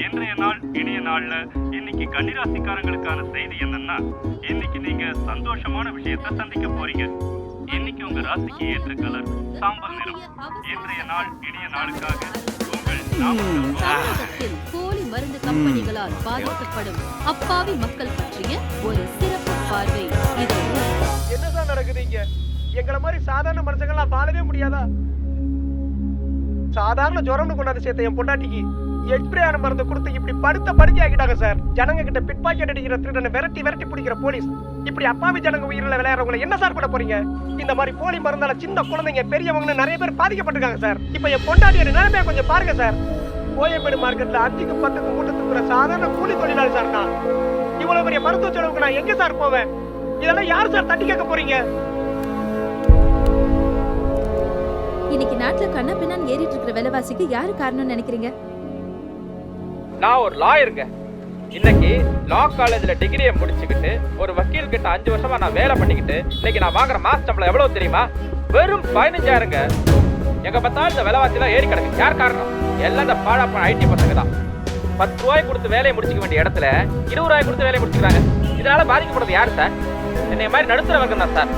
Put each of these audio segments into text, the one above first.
இன்றைய நாள் இனிய நாள்ல இன்னைக்கு கன்னிராசிக்காரங்களுக்கான செய்தி என்னன்னா, இன்னைக்கு நீங்க சந்தோஷமான விஷயத்தை சந்திக்க போறீங்க. இன்னைக்கு உங்க ராசிக்கு ஏற்ற கலர் சாம்பல் நிறம். இன்றைய நாள் இனிய நாளுக்காக உங்கள் தமிழகத்தில் போலி மருந்து கம்பெனிகளால் பாதிக்கப்படும் அப்பாவி மக்கள் பற்றிய ஒரு சிறப்பு பார்வை. என்னதான் நடக்குதுங்க? எங்களை மாதிரி சாதாரண மனுஷங்களாம் வாழவே முடியாதா? சாதாரண ஜுரம்னு கொண்டாந்து சேர்த்த என் பொண்டாட்டிக்கு எக்ஸ்பிரேயான மருந்து கொடுத்து இப்படி படுத்த படுக்கை ஆக்கிட்டாங்க சார். ஜனங்க கிட்ட பிட் பாக்கெட் அடிக்கிற திருடனை விரட்டி விரட்டி பிடிக்கிற போலீஸ் இப்படி அப்பாவி ஜனங்க உயிரில் விளையாடுறவங்களை என்ன சார் பண்ண போறீங்க? இந்த மாதிரி போலி மருந்தால சின்ன குழந்தைங்க பெரியவங்கன்னு நிறைய பேர் பாதிக்கப்பட்டிருக்காங்க சார். இப்ப என் பொண்டாட்டியோட நிலைமையை கொஞ்சம் பாருங்க சார். கோயம்பேடு மார்க்கெட்ல 5க்கு 10க்கு மூட்டை தூக்குற சாதாரண கூலி தொழிலாளி சார் நான். இவ்வளவு பெரிய மருத்துவ செலவுக்கு நான் எங்க சார் போவேன்? இதெல்லாம் யார் சார் தட்டி கேட்க போறீங்க? இன்னைக்கு நாட்டுல கண்ணா பின்னான்னு ஏறிட்டு இருக்கிற விலைவாசிக்கு யாரு காரணம்னு நினைக்கிறீங்க? நான் ஒரு லாயருங்க. இன்னைக்கு லா காலேஜ்ல டிகிரியை முடிச்சுக்கிட்டு ஒரு வக்கீல் கிட்ட 5 வருஷமா நான் வேலை பண்ணிக்கிட்டு இன்னைக்கு நான் வாங்குற மாச சம்பளம் எவ்வளவு தெரியுமா? வெறும் 15,000ங்க. எங்க பார்த்தாலும் இந்த விலைவாசி எல்லாம் ஏறி கிடக்கு. யார் காரணம்? எல்லாம் இந்த பாழாப்ப ஐடி பசங்க தான். 10 ரூபாய் கொடுத்து வேலையை முடிச்சுக்க வேண்டிய இடத்துல 20 ரூபாய் கொடுத்து வேலையை முடிச்சுக்கிறாங்க. இதனால பாதிக்கப்படுறது யாரு சார்? என்னை மாதிரி நடுத்தர வர்க்கம் தான் சார்.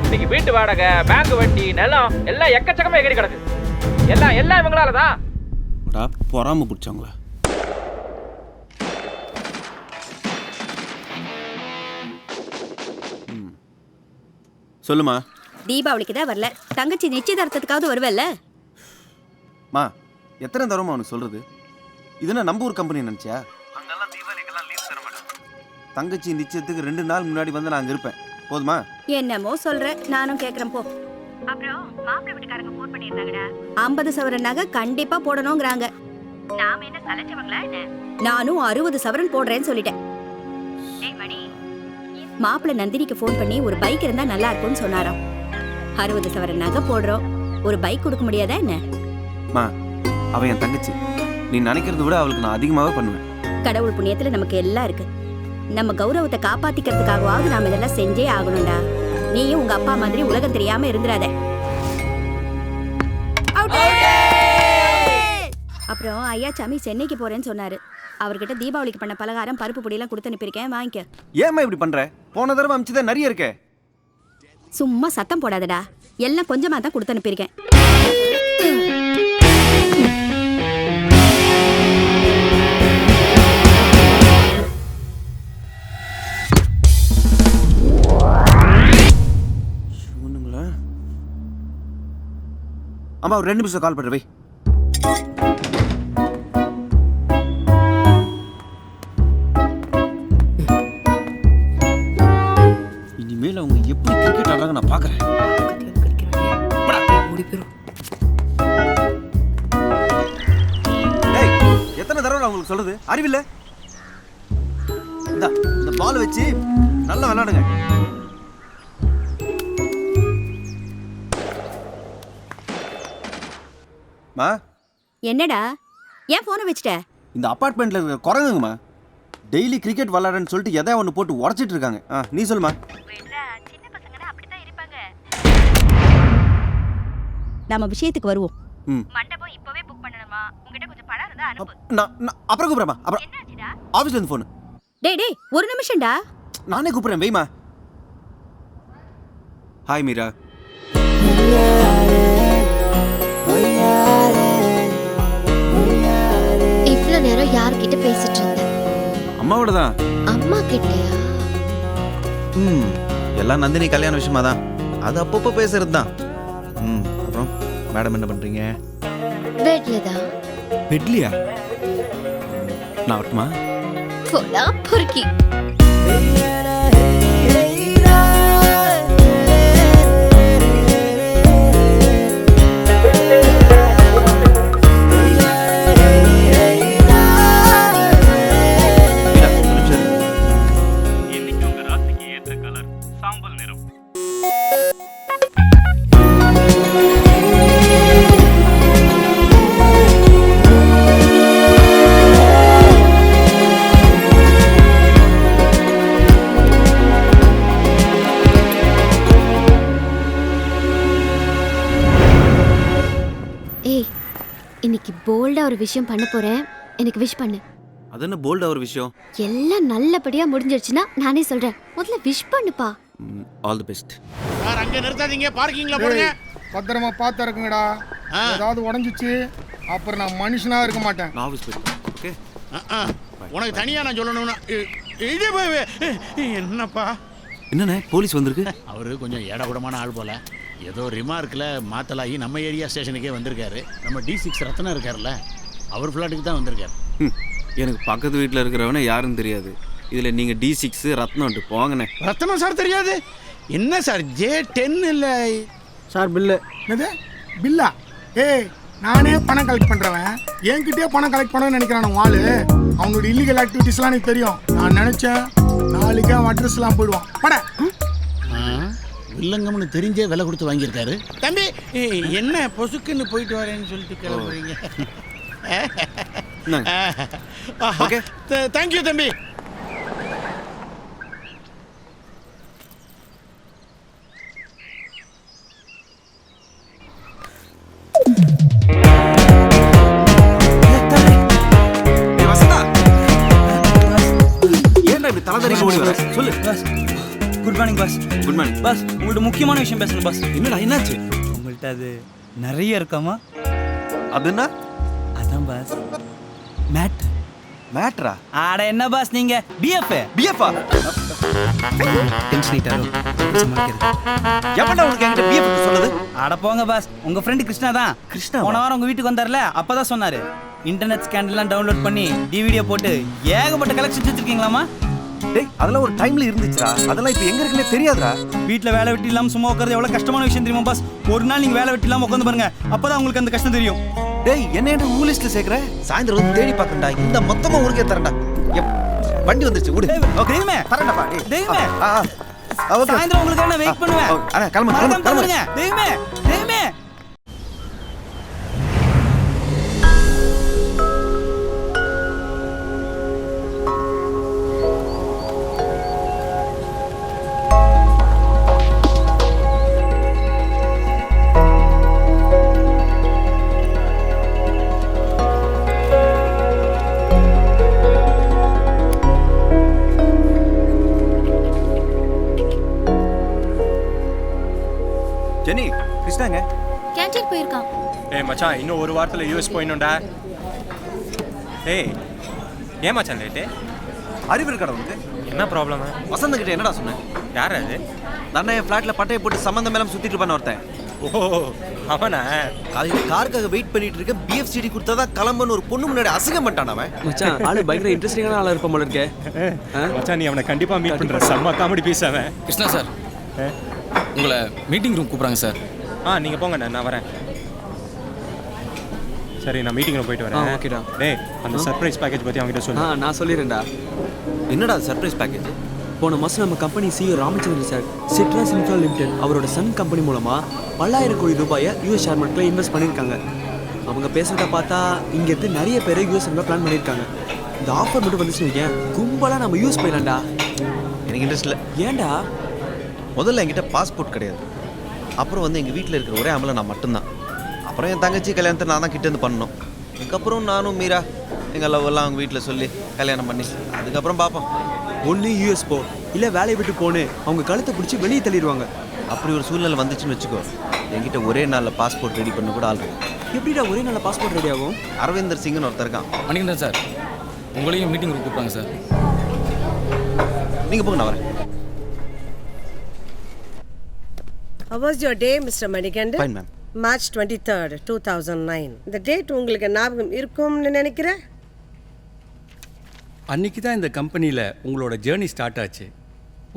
இன்னைக்கு வீட்டு வாடகை, பேங்க் வட்டி, நிலம் எல்லாம் எக்கச்சக்கமா எகிரி கிடக்கு. எல்லாம் இவங்களாலதான். பொறாம பிடிச்சவங்களா? சொல்லுமா. தீபாவளிக்கு தான் வரல, தங்கச்சி நிச்சயதார்த்தத்துக்காவது வருவல்ல? மா, எத்தனை தரமா அவனுக்கு சொல்றது? இதுனா நம்ம ஊர் கம்பெனி நினைச்சியா? அங்கெல்லாம் தீபாவளிக்கெல்லாம் லீவ் தர மாட்டேன். தங்கச்சி நிச்சயத்துக்கு 2 நாள் முன்னாடி வந்து நான் அங்க இருப்பேன். போதுமா? என்னமோ சொல்ற, நானும் கேக்குறேன் போ. அப்புறம் மாப்பிள்ளை வீட்டுக்காரங்க போன் பண்ணிருந்தாங்கடா. 50 சவரன் நகை கண்டிப்பா போடணும்ங்கறாங்க. நாம என்ன சலச்சவங்களா என்ன? நானும் 60 சவரன் போடுறேன்னு சொல்லிட்டேன். டேய் மணி, மாப்பிள்ளை நந்தினிக்கு போன் பண்ணி ஒரு பைக் இருந்தா நல்லா இருக்கும்னு சொன்னாராம். 60 சவரன் நகை போடுறோம், ஒரு பைக் கொடுக்க முடியாதா என்ன? மா, அவ என் தங்கச்சி. நீ நினைக்கிறத விட அவளுக்கு நான் அதிகமாவே பண்ணுவேன். கடவுள் புண்ணியத்துல நமக்கு எல்லாம் இருக்கு. நம்ம கௌரவத்தை காப்பாத்திக்கிறதுக்காகவாவது நாம இதெல்லாம் செஞ்சே ஆகணும்டா. நீயும் உங்க அப்பா மாதிரி உலகம் தெரியாம இருந்துராத. அப்புறம் ஐயா சாமி சென்னைக்கு போறேன்னு சொன்னாரு. அவர்கிட்ட தீபாவளிக்கு பண்ண பலகாரம், பருப்பு பொடியெல்லாம் கொடுத்து அனுப்பியிருக்கேன், வாங்கிக்க. ஏமா இப்படி பண்ற? போன தடவை அமிச்சதே நிறைய இருக்கே. சும்மா சத்தம் போடாதடா, எல்லாம் கொஞ்சமா தான் கொடுத்து அனுப்பியிருக்கேன். அம்மா, ஒரு 2 நிமிஷம் கால் பண்ற வை. இனிமேல் அவங்க எப்படி கிரிக்கெட் ஆடுறாங்க நான் பாக்குறேன். எத்தனை தடவை உங்களுக்கு சொல்றது? அறிவில்ல? இந்த பால் வச்சு நல்லா விளையாடுங்க. மா, என்னடா ஏன் போனை வச்சிட்ட? இந்த அபார்ட்மெண்ட்ல இருக்க குரங்குங்கம்மா டெய்லி கிரிக்கெட் விளையாடுன்னு சொல்லிட்டு எதை ஒன்று போட்டு உடச்சிட்டு இருக்காங்க. நீ சொல்லுமா. நாம விஷயத்துக்கு வருவோம். மண்டபம் இப்பவே புக் பண்ணணுமா? உன்கிட்ட கொஞ்சம் பணம் இருந்தா அனுப்பு. நான் அப்புறம் கூப்பிடுறேன். அப்புறம் என்னாச்சுடா? ஆபீஸ்ல இருந்து போன். டேய் ஒரு நிமிஷம்டா. நானே கூப்பிடுறேன், வெய்மா. ஹாய் மீரா. இவ்ளோ நேரம் யார்கிட்ட பேசிட்டு இருந்த? அம்மாவோட தான். அம்மா கிட்டயா? எல்லாம் நந்தினி கல்யாண விஷயமா தான். அது அப்பப்போ பேசுறது தான். அப்புறம் மேடம் என்ன பண்றீங்க? பெட்ல தான். பெட்லியா? நான் வரட்டுமா? போடா பொறுக்கி. இன்னைக்கு உங்க ராசிக்கு ஏற்ற கலர் சாம்பல் நிறம். ஏய், இன்னைக்கு போல்டா ஒரு விஷயம் பண்ண போறேன், எனக்கு விஷ் பண்ணு. அது என்ன போல்டா ஒரு விஷயம்? எல்லாம் நல்லபடியா முடிஞ்சிருச்சுன்னா நானே சொல்றேன். முதல்ல விஷ் பண்ணுப்பா. All the best. சார் அங்க நிறுத்தாதீங்க, பார்க்கிங்ல போடுங்க. பத்திரமா பார்த்து இருக்குங்கடா. ஏதாவது உடைஞ்சிச்சு அப்புறம் நான் மனுஷனா இருக்க மாட்டேன். நான் ஆபீஸ் போயிட்டேன். ஓகே. உனக்கு தனியா நான் சொல்லணும்னா என்னப்பா என்னண்ணே போலீஸ் வந்திருக்கு? அவரு கொஞ்சம் ஏடகுடமான ஆள் போல. ஏதோ ரிமார்க்கில் மாத்தலாகி நம்ம ஏரியா ஸ்டேஷனுக்கே வந்திருக்காரு. நம்ம D6 ரத்னம் இருக்காருல்ல, அவர் ஃப்ளாட்டுக்கு தான் வந்திருக்காரு. எனக்கு பக்கத்து வீட்டில் இருக்கிறவனே யாருன்னு தெரியாது. இதில் நீங்கள் D6 ரத்னம் போங்கண்ணே. ரத்னம் சார் தெரியாது? என்ன சார் J10 இல்லை சார் பில்லு. என்னது பில்லா? ஏய் நானே பணம் கலெக்ட் பண்ணுறவன் என்கிட்டயே பணம் கலெக்ட் பண்ணணும்னு நினைக்கிறான் ஆளு. அவனோட இல்லீகல் ஆக்டிவிட்டீஸ்லாம் எனக்கு தெரியும். நான் நினச்சேன் நாளைக்கே அவன் அட்ரஸ்லாம் போயிடுவான். பட வில்லங்கம்னு தெரிஞ்சே விலை கொடுத்து வாங்கியிருக்காரு. தம்பி என்ன பொசுக்குன்னு போயிட்டு வரேன்னு சொல்லிட்டு கிளம்புறீங்க? ஓகே தேங்க்யூ தம்பி. சொல்லு. Good morning boss. Good morning boss. உங்கள்ட்ட முக்கியமான விஷயம் பேசணும் பாஸ். என்னடா என்னாச்சு? உங்கள்ட்ட அது நிறைய இருக்காமா? அதுன்னா? அதான் பாஸ் மேட்ரா? ஆட என்ன பாஸ் நீங்க பிஎஃப் பிஎஃப்ஆ? டென்ஷன் ஆயிட்டாரோ? எவன்டா உனக்கு என்கிட்ட பிஎஃப் சொன்னது? ஆட போங்க பாஸ். உங்க ஃப்ரெண்ட் கிருஷ்ணா தான். கிருஷ்ணா போன வாரம் உங்க வீட்டுக்கு வந்தார்ல, அப்பதான் சொன்னாரு இன்டர்நெட் ஸ்கேண்டல்லாம் டவுன்லோட் பண்ணி டிவிடியோ போட்டு ஏகப்பட்ட கலெக்ஷன் வச்சிருக்கீங்களாமா? டேய் அதெல்லாம் ஒரு டைம்ல இருந்துச்சுடா. அதெல்லாம் இப்போ எங்க இருக்குன்னே தெரியாதுடா. வீட்ல வேலை வெட்டி இல்லாம சும்மா உட்கார்றது எவ்வளவு கஷ்டமான விஷயம் தெரியுமா பாஸ்? ஒரு நாள் நீங்க வேலை வெட்டி இல்லாம உட்கார்ந்து பாருங்க, அப்பதான் உங்களுக்கு அந்த கஷ்டம் தெரியும். டேய் என்ன ஊ லிஸ்ட்ல சேர்க்கற? சாயந்தரம் வந்து தேடி பார்க்கறடா. இந்த மொத்தமா உனக்கே தரேன்டா. வண்டி வந்துருச்சு விடு. தெய்வமே தரேன்டா. தெய்வமே ஓகே. சாயந்தரம் உங்களுக்கு நான் வெயிட் பண்ணுவேன். அண்ணா கிளம்பு. தெய்வமே தெய்வமே. ஜெனி கிருஷ்ணாங்க கேண்டீன் போயிருக்கான். ஏய் மச்சான், இன்னும் ஒரு வாரத்தில் US போயிடணும்டா. ஏய் ஏன் மச்சான் லேட்டு? அறிவு இருக்கடா உனக்கு? என்ன ப்ராப்ளம்? வசந்த கிட்ட என்னடா சொன்னேன்? யார் அது? நான் என் ஃப்ளாட்ல பட்டையை போட்டு சம்மந்தம் மேலும் சுத்திட்டு இருப்பான்னு ஒருத்தன். ஓ அவனா? காலையில் காருக்காக வெயிட் பண்ணிட்டு இருக்க. BFCD கொடுத்ததா கிளம்புன்னு ஒரு பொண்ணு முன்னாடி அசிங்கம் பண்ணிட்டான் அவன். மச்சான் ஆளு பயங்கர இன்ட்ரெஸ்டிங்கான ஆளா இருப்பான் போல இருக்கே. மச்சான் நீ அவனை கண்டிப்பா மீட் பண்ற. செம்ம காமெடி பீஸ் அவன். கிருஷ்ணா சார் உங்களை மீட்டிங் ரூம் கூப்பிடுறாங்க சார். நீங்க போங்க, நான் வரேன். சரி நான் மீட்டிங் ரூம் போயிட்டு வரேன். ஓகேடா. டேய் அந்த சர்ப்ரைஸ் பேக்கேஜ் பத்தி அவங்ககிட்ட சொல்லு. நான் சொல்லிடுறேன்டா. என்னடா சர்ப்ரைஸ் பேக்கேஜ்? போன மாதம் நம்ம company CEO Ramachandran sir citrus infra limited அவரோட சன் கம்பெனி மூலமா 10,000 கோடி ரூபாயை US ஷேர் மார்க்கெட்டில் இன்வெஸ்ட் பண்ணியிருக்காங்க. அவங்க பேசுறத பார்த்தா இங்கேருந்து நிறைய பேர் US பிளான் பண்ணியிருக்காங்க. இந்த ஆஃபர் மட்டும் வந்துச்சுன்னு கும்பலாக நம்ம யூஸ் பண்ணலாம்டா. எனக்கு இன்ட்ரெஸ்ட் இல்லை. ஏன்டா? முதல்ல என்கிட்ட பாஸ்போர்ட் கிடையாது. அப்புறம் வந்து எங்கள் வீட்டில் இருக்கிற ஒரே ஆம்பளை நான் மட்டும்தான். அப்புறம் என் தங்கச்சி கல்யாணத்தை நான் தான் கிட்டேருந்து பண்ணணும். அதுக்கப்புறம் நானும் மீரா எங்கள் லவ் எல்லாம் அவங்க வீட்டில் சொல்லி கல்யாணம் பண்ணி அதுக்கப்புறம் பார்ப்போம். ஒன்று US போ, இல்லை வேலையை விட்டு போன்னு அவங்க கழுத்தை பிடிச்சி வெளியே தள்ளிடுவாங்க. அப்படி ஒரு சூழ்நிலை வந்துச்சுன்னு வச்சுக்கோ, என்கிட்ட ஒரே நாளில் பாஸ்போர்ட் ரெடி பண்ண கூட ஆள் இருக்கு. எப்படிடா ஒரே நாளில் பாஸ்போர்ட் ரெடி ஆகும்? அரவிந்தர் சிங்னு ஒருத்தர் இருக்கான். மணிகண்டன் சார் உங்களையும் மீட்டிங் கூப்பிட்டாங்க சார். நீங்கள் போங்க, நான் வரேன். How was your day, Mr. Manikandan? Fine, ma'am. March 23rd, 2009. இந்த டேட் உங்களுக்கு ஞாபகம் இருக்கும்னு நினைக்கிறேன். அன்றைக்கி தான் இந்த கம்பெனியில் உங்களோட ஜேர்னி ஸ்டார்ட் ஆச்சு.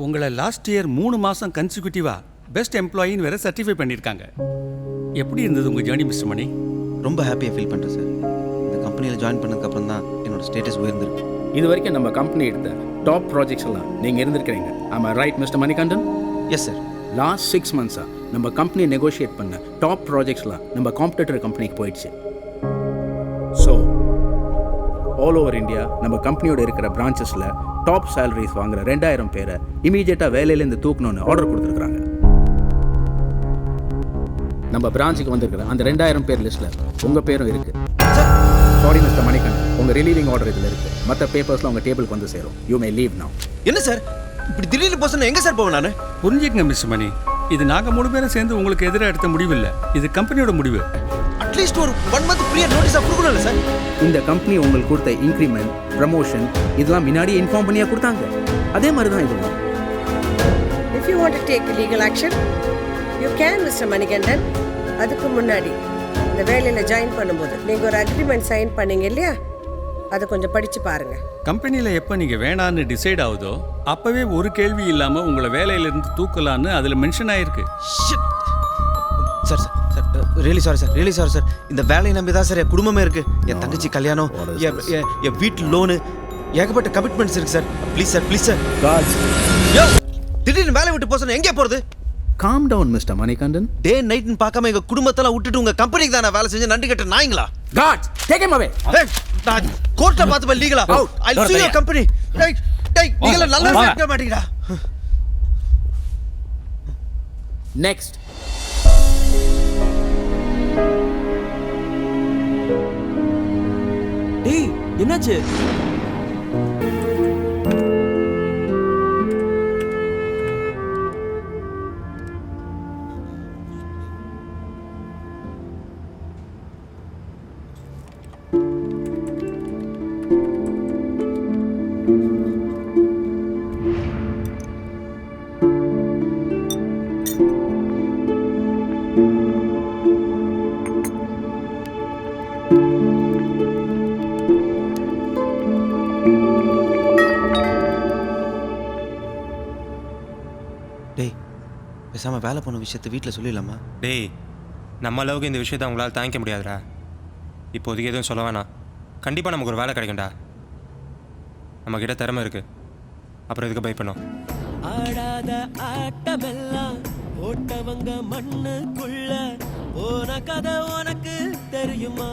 உங்களை லாஸ்ட் இயர் 3 மாதம் கன்சிக்யூட்டிவாக பெஸ்ட் எம்ப்ளாயின்னு வேறு சர்டிஃபை பண்ணியிருக்காங்க. எப்படி இருந்தது உங்கள் ஜேர்னி மிஸ்டர் மணி? ரொம்ப ஹாப்பியாக ஃபீல் பண்ணுறேன் சார். இந்த கம்பெனியில் ஜாயின் பண்ணதுக்கப்புறம் தான் என்னோட ஸ்டேட்டஸ் உயர்ந்திருக்கு. இது வரைக்கும் நம்ம கம்பெனி எடுத்த டாப் ப்ராஜெக்ட்ஸ் எல்லாம் நீங்கள் இருந்திருக்கிறீங்க. ஆமா right mister Manikandan? Yes sir. Last 6 monthஸாக நம்ம கம்பெனியை நெகோஷியேட் பண்ண டாப் ப்ராஜெக்ட்ஸ்லாம் நம்ம காம்படிட்டர் கம்பெனிக்கு போயிடுச்சு. ஸோ ஆல் ஓவர் இந்தியா நம்ம கம்பெனியோட இருக்கிற பிரான்ச்சஸில் டாப் சேலரிஸ் வாங்குற 2,000 பேரை இமீடியட்டாக வேலையிலேருந்து தூக்கணும்னு ஆர்டர் கொடுத்துருக்குறாங்க. நம்ம பிரான்ச்சுக்கு வந்திருக்கிற அந்த 2,000 பேர் லிஸ்ட்டில் உங்கள் பேரும் இருக்குது. சாரி மிஸ்டர் மணிகன், உங்கள் ரிலீவிங் ஆர்டர் இதில் இருக்குது. மற்ற பேப்பர்ஸ்லாம் உங்கள் டேபிளுக்கு வந்து சேரும். You may leave now. என்ன சார் இப்படி திடீர்னு போக சொன்னா எங்கே சார் போவேன் நான்? புரிஞ்சுக்கங்க மிஸ்டர் மணி, இது நாங்கள் 3 பேரும் சேர்ந்து உங்களுக்கு எதிராக எடுத்த முடிவு இல்லை, இது கம்பெனியோட முடிவு. அட்லீஸ்ட் ஒரு 1 month ப்ரீயர் நோட்டீஸாக கொடுக்கணும்ல சார்? இந்த கம்பெனி உங்களுக்கு கொடுத்த இன்க்ரிமெண்ட், ப்ரமோஷன் இதெல்லாம் முன்னாடியே இன்ஃபார்ம் பண்ணியா கொடுத்தாங்க. அதே மாதிரி தான் இதுவும். If you want to take legal action, you can, Mr. Manikandan. அதுக்கு முன்னாடி இந்த வேலையில் ஜாயின் பண்ணும்போது நீங்கள் ஒரு அக்ரிமெண்ட் சைன் பண்ணீங்க இல்லையா, அதை கொஞ்சம் படித்து பாருங்கள். கம்பெனியில் எப்போ நீங்கள் வேணான்னு டிசைட் ஆகுதோ அப்போவே ஒரு கேள்வி இல்லாமல் உங்களை வேலையிலேருந்து தூக்கலான்னு அதில் மென்ஷன் ஆகிருக்கு. Sir sir sir really sorry sir. இந்த வேலையை நம்பி தான் சார் என் குடும்பமே இருக்குது. என் தங்கச்சி கல்யாணம், என் வீட்டு லோனு, ஏகப்பட்ட கமிட்மெண்ட்ஸ் இருக்குது சார். Please sir. திடீர்னு வேலை விட்டு போக சொன்னா எங்கே போகிறது? Calm down mister Manikandan. Day நைட்னு பார்க்காம எங்கள் குடும்பத்தெல்லாம் விட்டுட்டு உங்கள் கம்பெனிக்கு தான் நான் வேலை செஞ்சு நன்றி கட்ட நாய்ங்களா? God, take him away. நான் கோர்ட்டை பார்த்து லீகலா I'll sue your company. டேய் நீங்கள நல்லா இருக்க மாட்டீங்கடா. Next. டேய் என்னாச்சு? டேய் பேசாமல் வேலை போன விஷயத்தை வீட்டில் சொல்லிடலாமா? டேய் நம்ம அளவுக்கு இந்த விஷயத்தை அவங்களால தாங்கிக்க முடியாதுடா. இப்போதைக்கு எதுவும் சொல்ல வேணாம். கண்டிப்பாக நமக்கு ஒரு வேலை கிடைக்கும்டா. நம்மக்கிட்ட திறமை இருக்குது, அப்புறம் எதுக்கு பயப்படணும்? ஆடாத ஆட்டமெல்லாம் ஓட்டவங்க மண்ணுக்குள்ள போன கதை உனக்கு தெரியுமா?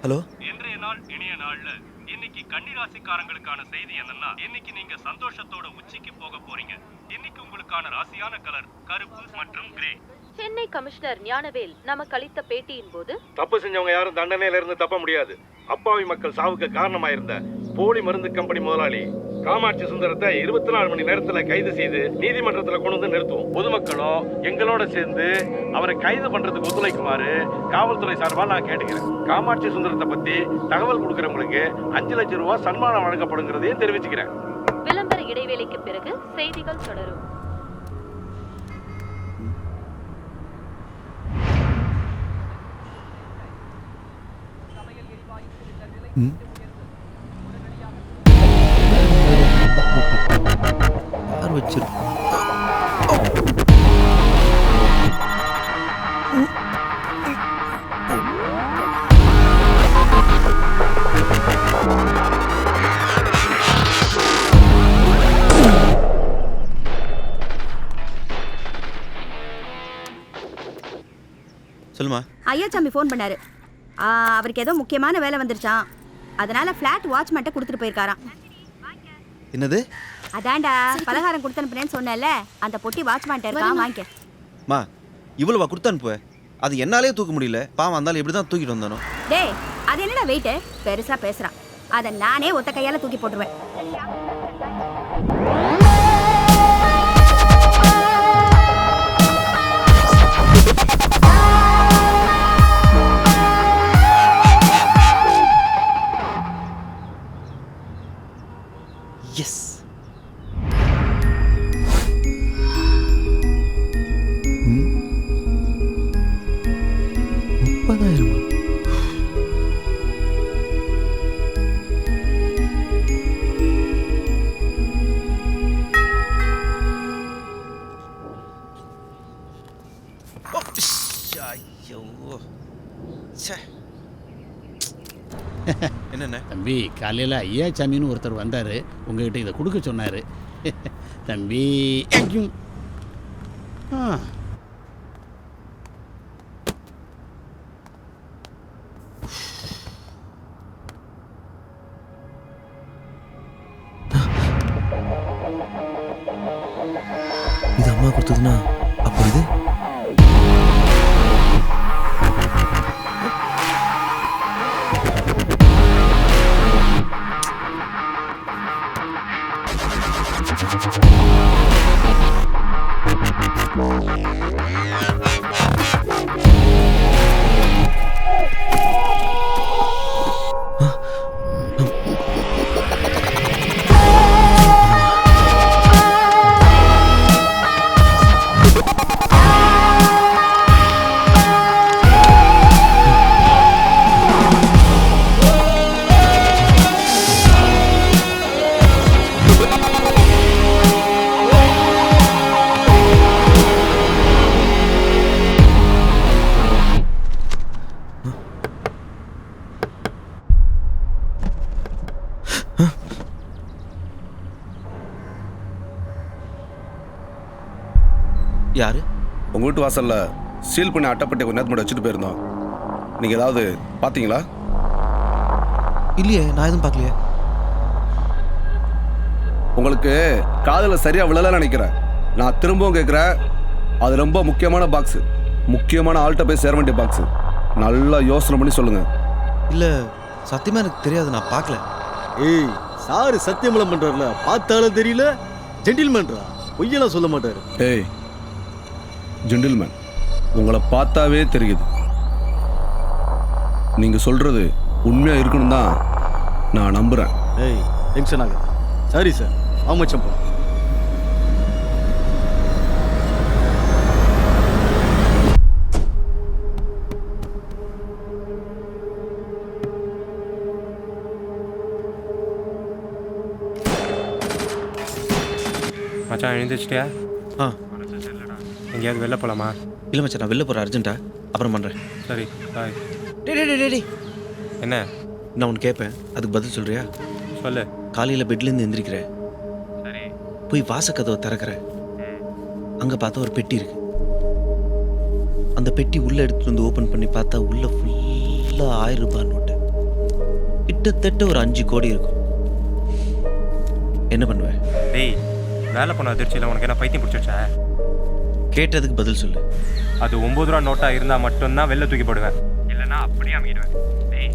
ஹலோ, இன்றைய நாள் இனிய நாள்ல இன்னைக்கு கன்னிராசிக்காரங்களுக்கான செய்தி என்னன்னா, இன்னைக்கு நீங்க சந்தோஷத்தோட உச்சிக்கு போக போறீங்க. இன்னைக்கு உங்களுக்கான ராசியான கலர் கருப்பு மற்றும் கிரே. சென்னை கமிஷனர் ஞானவேல் நமக்கு அளித்த பேட்டியின் போது, தப்பு செஞ்சவங்க யாரும் தண்டனையில இருந்து தப்ப முடியாது. அப்பாவி மக்கள் சாவுக்கு காரணமாயிருந்த போலி மருந்து கம்பெனி முதலாளி காமாட்சி சுந்தரத்தை 24 மணி நேரத்துல கைது செய்து நீதிமன்றத்துல கொண்டு வந்து நிறுத்துவோம். பொதுமக்களும் எங்களோட சேர்ந்து அவரை கைது பண்றதுக்கு ஒத்துழைக்குமாறு காவல்துறை சார்பா நான் கேட்டுக்கிறேன். காமாட்சி சுந்தரத்தை பத்தி தகவல் கொடுக்கறவங்களுக்கு 5 லட்சம் ரூபாய் சன்மானம் வழங்கப்படுங்கிறதையும் தெரிவிச்சுக்கிறேன். விளம்பர இடைவேளைக்கு பிறகு செய்திகள் தொடரும். யார் வச்சிரு சொல்லுமா. ஐயா சாமி ஃபோன் பண்ணாரு. அவருக்கு ஏதோ முக்கியமான வேலை வந்துருச்சான். அதனால ஃப்ளாட் வாட்ச்மேன்ட்ட கொடுத்துட்டு போயிருக்காராம். என்னது? அதான்டா பலகாரம் கொடுத்து அனுப்புனேன்னு சொன்னேன்ல, அந்த பொட்டி வாட்ச்மேன்ட்ட இருக்கா, வாங்கிக்க. மா இவ்வளவா கொடுத்து அனுப்புவ? அது என்னாலே தூக்க முடியல. பாவம் வந்தாலும் எப்படி தான் தூக்கிட்டு வந்தானோ. டேய் அது என்னடா வெயிட்டு பெருசா பேசுறான். அதை நானே ஒத்த கையால தூக்கி போட்டுருவேன். எஸ். என்னென்ன தம்பி காலையில் ஐயா சாமின்னு ஒருத்தர் வந்தார் உங்ககிட்ட இதை கொடுக்க சொன்னார் தம்பி ஆ இது அம்மா கொடுத்ததுன்னா அப்போ இது யாரு உங்கள் வீட்டு வாசலில் சீல் பண்ணி அட்டைப்பட்டி கொஞ்ச நேரத்து மட்டும் வச்சுட்டு போயிருந்தோம். நீங்கள் ஏதாவது பார்த்தீங்களா? இல்லையே, நான் எதுவும் பார்க்கலையே. உங்களுக்கு காதில் சரியாக விழலன்னு நினைக்கிறேன். நான் திரும்பவும் கேட்குறேன், அது ரொம்ப முக்கியமான பாக்ஸு, முக்கியமான ஆள்கிட்ட போய் சேர வேண்டிய பாக்ஸு. நல்லா யோசனை பண்ணி சொல்லுங்கள். இல்லை சத்தியமாக எனக்கு தெரியாது, நான் பார்க்கல. ஏய் சாரு சத்தியமலம் பண்ணுறாருல, பார்த்தாலும் தெரியல. ஜென்டில்மேன்ரா, பொய்யெல்லாம் சொல்ல மாட்டார். ஏய் ஜென்டில்மேன், உங்களை பார்த்தாவே தெரியுது. நீங்கள் சொல்கிறது உண்மையாக இருக்கணும் தான் நான் நம்புகிறேன். ஏய் டென்ஷன் ஆகுது. சரி சார், ஆமாச்சம் போ. மச்சான் எழுந்திரிச்சிட்டியா? ஆ. எங்கேயாவது வெளில போகலாமா? இல்லை மச்சான், நான் வெளில போகிறேன், அர்ஜென்ட்டா. அப்புறம் பண்ணுறேன். சரி பாய். டே என்ன? நான் ஒன்று கேட்பேன், அதுக்கு பதில் சொல்கிறியா? சொல்லு. காலையில் பெட்லேருந்து எந்திரிக்கிறேன், சரி, போய் வாசக்கதவை திறக்கிறேன். அங்கே பார்த்தா ஒரு பெட்டி இருக்கு. அந்த பெட்டி உள்ளே எடுத்துகிட்டு வந்து ஓப்பன் பண்ணி பார்த்தா உள்ளே ஃபுல்லாக 1000 ரூபாய் நோட்டு, கிட்டத்தட்ட ஒரு 5 கோடி இருக்கும். என்ன பண்ணுவேன்? டேய், வேலை பண்ண அதிர்ச்சியில் உனக்கு என்ன பைத்தியம் பிடிச்சிருச்சா? கேட்டதுக்கு பதில் சொல்லு. அது 9 ரூபா நோட்டாக இருந்தால் மட்டும்தான் வெளில தூக்கி போடுவேன், இல்லைன்னா அப்படியே அமைக்கிடுவேன். டேய்,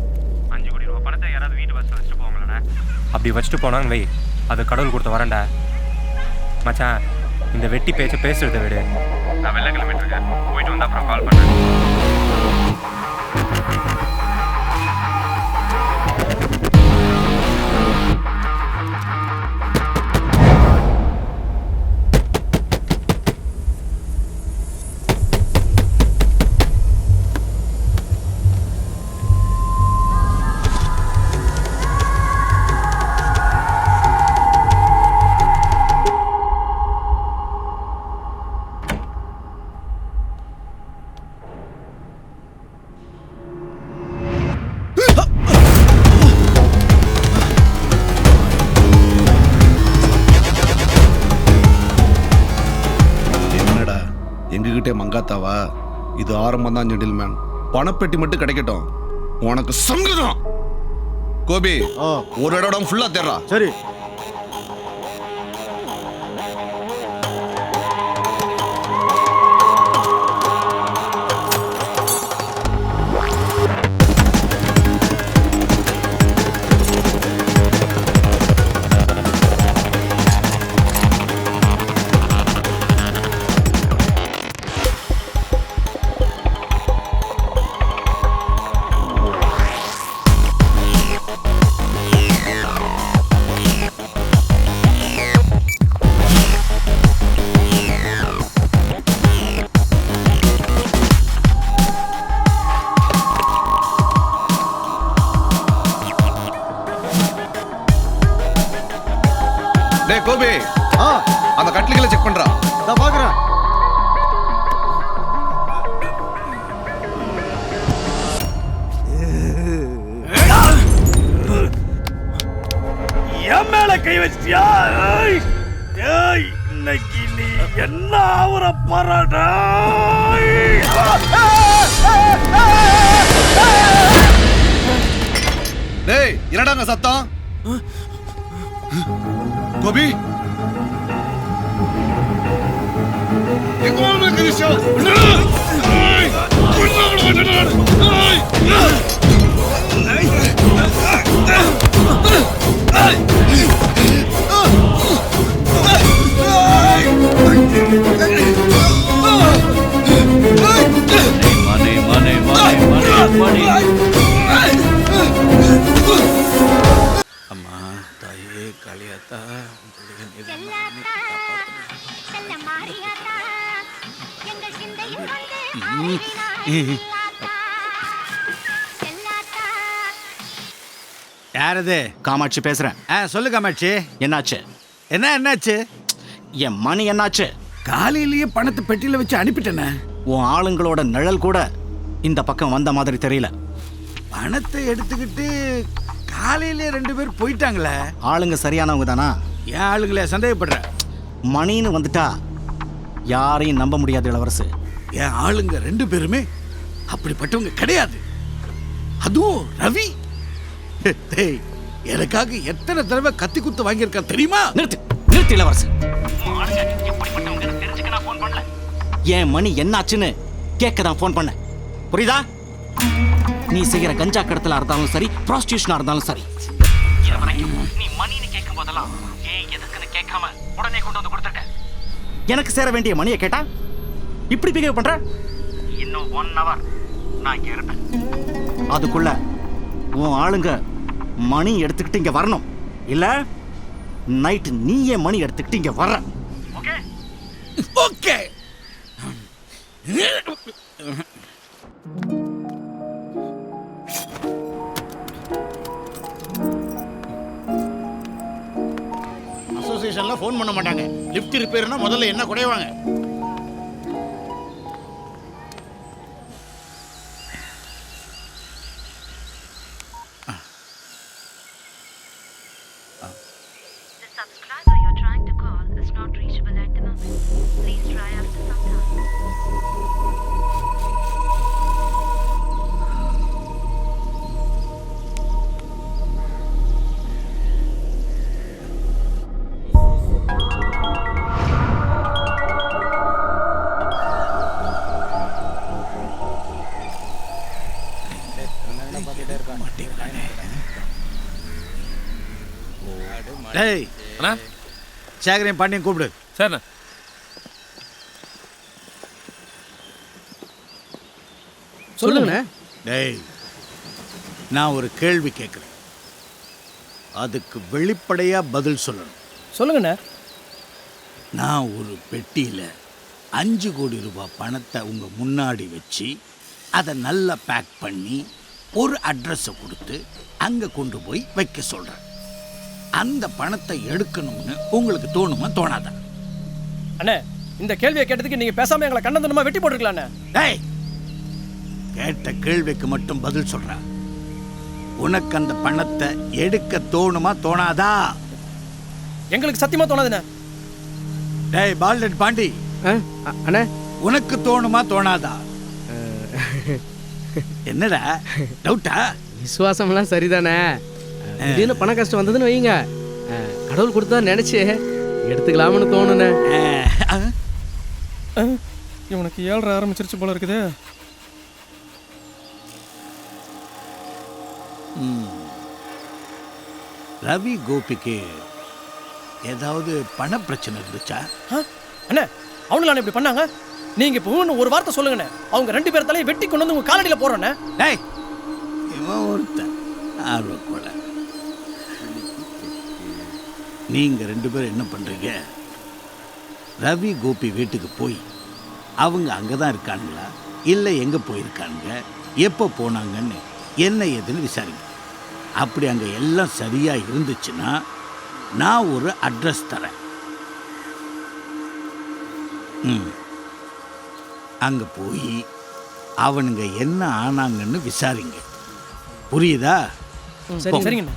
5 கோடி ரூபா பணத்தை யாராவது வீட்டு பஸ்ஸில் வச்சுட்டு போவாங்களே? அப்படி வச்சுட்டு போனான்னு வை, அது கடவுள் கொடுத்த வரேன்டா. மச்சான், இந்த வெட்டி பேச்சை பேசுறதை விடு. நான் வெளில கிளம்பிட்டு இருக்கேன், போயிட்டு வந்து அப்புறம் கால் பண்ணுறேன். எங்ககிட்டே மங்காத்தாவா? இது ஆரம்பம் தான் ஜென்டில்மேன். பணப்பெட்டி மட்டும் கிடைக்கட்டும், உனக்கு சங்கடம். கோபி, ஒரு இடம் ஃபுல்லா தேடுறா. சரி. கோபி, அந்த கட்லிகளை செக் பண்றா. நான் பாக்குறேன். கை வச்சியா? ஏய், இன்னைக்கு நீ என்ன ஆவற பாராடா? டேய் என்னடாங்க சத்தம்? கோபி எங்கோல கிரிஷா அம்மா தாயே காளியாத்தா யாரது? காமாட்சி பேசுறேன். சொல்லு காமாட்சி. என்னாச்சு? என்னாச்சு? என் மணி என்னாச்சு? காலையிலேயே பணத்தை பெட்டியில வச்சு அனுப்பிட்டேனே. உன் ஆளுங்களோட நிழல் கூட இந்த பக்கம் வந்த மாதிரி தெரியல. பணத்தை எடுத்துக்கிட்டு காலையிலே 2 பேர் போயிட்டாங்களே. ஆளுங்க சரியானவங்க தானா? என் ஆளுங்களே சந்தேகப்படுற. மணின்னு வந்துட்டா யாரையும் நம்ப முடியாது இளவரசு. என் ஆளுங்க 2 பேருமே அப்படிப்பட்டவங்க கிடையாது. அதுவும் ரவி எனக்காக எத்தனை தடவை கத்தி குத்து வாங்கியிருக்கான் தெரியுமா? நிறுத்து இளவரசு. என் மணி என்னாச்சுன்னு கேட்க தான் போன் பண்ண. புரியுதா? நீ செய்யற கஞ்சா கடத்தலா இருந்தாலும் சரி, ப்ராஸ்டியூஷனா இருந்தாலும் சரி, நீ மணின்னு கேட்கும் போதெல்லாம் ஏன் எதுக்குன்னு கேட்காம உடனே கொண்டு வந்து கொடுத்துட்ட. எனக்கு சேர வேண்டிய மணியை கேட்டா இப்படி பிஹேவ் பண்ற. இன்னும் 1 hour நான் இங்க இருப்பேன். அதுக்குள்ள உன் ஆளுங்க மணி எடுத்துக்கிட்டு இங்க வரணும். இல்ல நைட் நீயே மணி எடுத்துக்கிட்டு இங்க வர்ற. ஓகே? ஓகே. அசோசியேஷன்ல ஃபோன் பண்ண மாட்டாங்க. லிஃப்ட் ரிப்பேர்னா முதல்ல என்ன குறைவாங்க. டேய் அண்ணா, சேகரையும் பாண்டியும் கூப்பிடு. சரிண்ணா. சொல்லுங்கண்ணே. டேய், நான் ஒரு கேள்வி கேட்குறேன். அதுக்கு வெளிப்படையா பதில் சொல்லணும். சொல்லுங்கண்ணே. நான் ஒரு பெட்டியில 5 கோடி ரூபாய் பணத்தை உங்க முன்னாடி வச்சு அதை நல்லா பேக் பண்ணி ஒரு அட்ரஸை கொடுத்து அங்க கொண்டு போய் வைக்க சொல்றேன். அந்த பணத்தை எடுக்கணும்னு உங்களுக்கு தோணுமா தோணாதா? அண்ணே, இந்த கேள்வியை கேட்டதுக்கு நீங்க பேசாம எங்களை கண்ணந்தனமா வெட்டி போட்டுருக்கலாம். டேய், கேட்ட கேள்விக்கு மட்டும் பதில் சொல்ற. உனக்கு அந்த பணத்தை எடுக்க தோணுமா தோணாதா? எங்களுக்கு சத்தியமா தோணாதுண்ணே. டேய் பால்டட் பாண்டி, அண்ணே, உனக்கு தோணுமா தோணாதா? என்னடா டவுட்டா? விசுவாசம்லாம் சரிதானே. திடீர்னு பண கஷ்டம் வந்ததுன்னு வைங்க, கடவுள் கொடுத்தா நினைச்சு எடுத்துக்கலாம்னு தோணுனே. இவனுக்கு 7 ஆரம்பிச்சிருச்சு போல இருக்குது. ரவி கோபிக்கு ஏதாவது பண பிரச்சனை இருந்துச்சா? அண்ணே, அவங்களான இப்படி பண்ணாங்க. நீங்க இப்போ ஒரு வார்த்தை சொல்லுங்கண்ணே. அவங்க 2 பேர் தலையை வெட்டி கொண்டு வந்து உங்க காலடியில் போறோண்ணே. டேய், இவன் ஒருத்தன் ஆர்வக்கோல. நீங்க 2 பேரும் என்ன பண்றீங்க? ரவி கோபி வீட்டுக்கு போய் அவங்க அங்கதான் இருக்கானுங்களா இல்லை எங்க போயிருக்கானுங்க, எப்போ போனாங்கன்னு என்ன ஏதுன்னு விசாரிங்க. அப்படி அங்கே எல்லாம் சரியா இருந்துச்சுன்னா நான் ஒரு அட்ரஸ் தரேன். அங்கே போய் அவனுங்க என்ன ஆனாங்கன்னு விசாரிங்க. புரியுதா? சரிங்கண்ணா.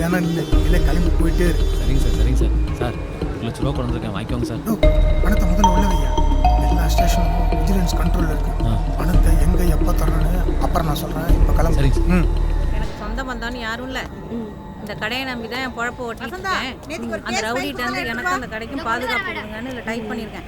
தினம் இல்லை கிளம்பி போயிட்டே இரு. சரிங்க சார் சரிங்க சார் சார் 1 லட்ச ரூபா கொண்டு வந்திருக்கேன் வாங்கிக்கோங்க சார். பணத்தை முதல்ல உள்ள வையா. எல்லா ஸ்டேஷனும் விஜிலன்ஸ் கண்ட்ரோலில் இருக்கு. பணத்தை எங்கே எப்போ தரணும்னு அப்புறம் நான் சொல்கிறேன். இப்போ கிளம்பு. சரிங்க சார். எனக்கு சொந்த பந்தான்னு யாரும் இல்லை. இந்த கடையை நம்பி தான் என் பொழப்ப ஓட்டிட்டு இருக்கேன். அந்த ரவுடிட்ட இருந்து எனக்கு அந்த கடைக்கும் பாதுகாப்பு கொடுங்கன்னு இல்லை டைப் பண்ணியிருக்கேன்.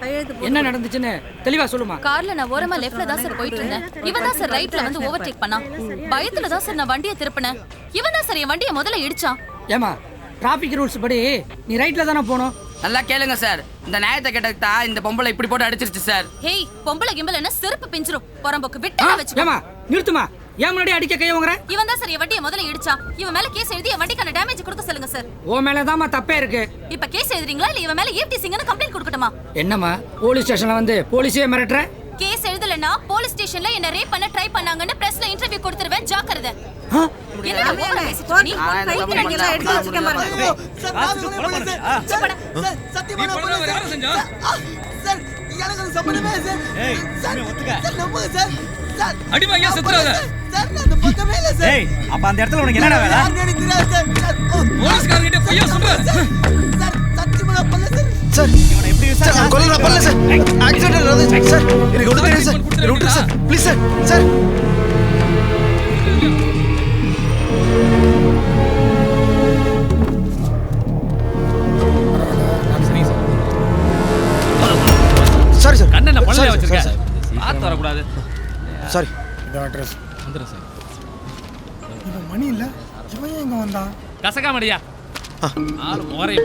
கையெழுத்து என்ன நடந்துச்சுன்னு தெளிவா சொல்லுமா. கார்ல நான் ஓரமா லெஃப்ட்ல தான் சார் போயிட்டு இருந்தேன். இவன் தான் சார் ரைட்ல வந்து ஓவர்டேக் பண்ணான். பயத்துல தான் சார் நான் வண்டியை திருப்பினேன். இவன் தான் சார் என் வண்டியை முதல்ல இடிச்சான். ஏமா டிராஃபிக் ரூல்ஸ் படி நீ ரைட்ல தானே போகணும். நல்லா கேளுங்க சார். இந்த நியாயத்தை கேட்டா இந்த பொம்பளை இப்படி போட்டு அடிச்சிருச்சு சார். ஹேய் பொம்பளை கிம்பளை என்ன செருப்பு பிஞ்சிரும். புறம்போக்கு விட்டு வச்சு. ஏமா நிறுத்துமா. ஏன் முன்னாடி அடிக்க கைய வாங்குற? இவன் தான் சார் என் வண்டியை முதல்ல இடிச்சான். இவன் மேல கேஸ் எழுதி என் வண்டிக்கான டேமேஜ் கொடுக்க சொல்லுங்க சார். ஓ மேல தான்மா தப்பே இருக்கு. இப்ப கேஸ் எழுதுறீங்களா இல்ல இவன் மேல ஈவ்டீசிங்னு கம்ப்ளைண்ட் கொடுக்கட்டுமா? என்னம்மா போலீஸ் ஸ்டேஷன்ல வந்து போலீஸே மிரட்டற? கேஸ் எழுதலனா போலீஸ் ஸ்டேஷன்ல என்ன ரேப் பண்ண ட்ரை பண்ணாங்கன்னு பிரஸ்ல இன்டர்வியூ கொடுத்துருவேன். ஜாக்கிரதை. என்ன ஓவரா பேசிட்டு நீ கைக்கு எல்லாம் எடுத்து வச்சிருக்க பாருங்க. சத்தியமா நான் பண்ணல யார செஞ்சா? சார் எனக்கு அது சம்பந்தமே சார். ஏய் சார் ஒத்துக்க. சார் நம்புங்க சார். சார் அடி வாங்கியா செத்துறாத. சார் நான் அந்த பக்கமே இல்ல சார். ஏய் அப்ப அந்த இடத்துல உனக்கு என்னடா வேலை? யாருன்னு எனக்கு தெரியாது சார். சார் போலீஸ்காரங்க கிட்ட பொய்யா சொல்ற? சார் சத்தியமா நான் பண்ணல சார். சார் இவனை எப்படி சார் நான் கொல்ல பண்ணல சார். ஆக்சிடென்ட் நடந்துச்சு சார். எனக்கு ஒண்ணு தெரியாது சார். எனக்கு விட்டு sir. Please sir. Sir sorry sir. கண்ணனை பல்ல வச்சிருக்க. பாத்து வர கூடாது. சாரி. இந்த அட்ரஸ் வந்துறேன் சார். இந்த மணி இல்ல. இவன் எங்க வந்தான்? கசகாமடியா. ஆறு மோரை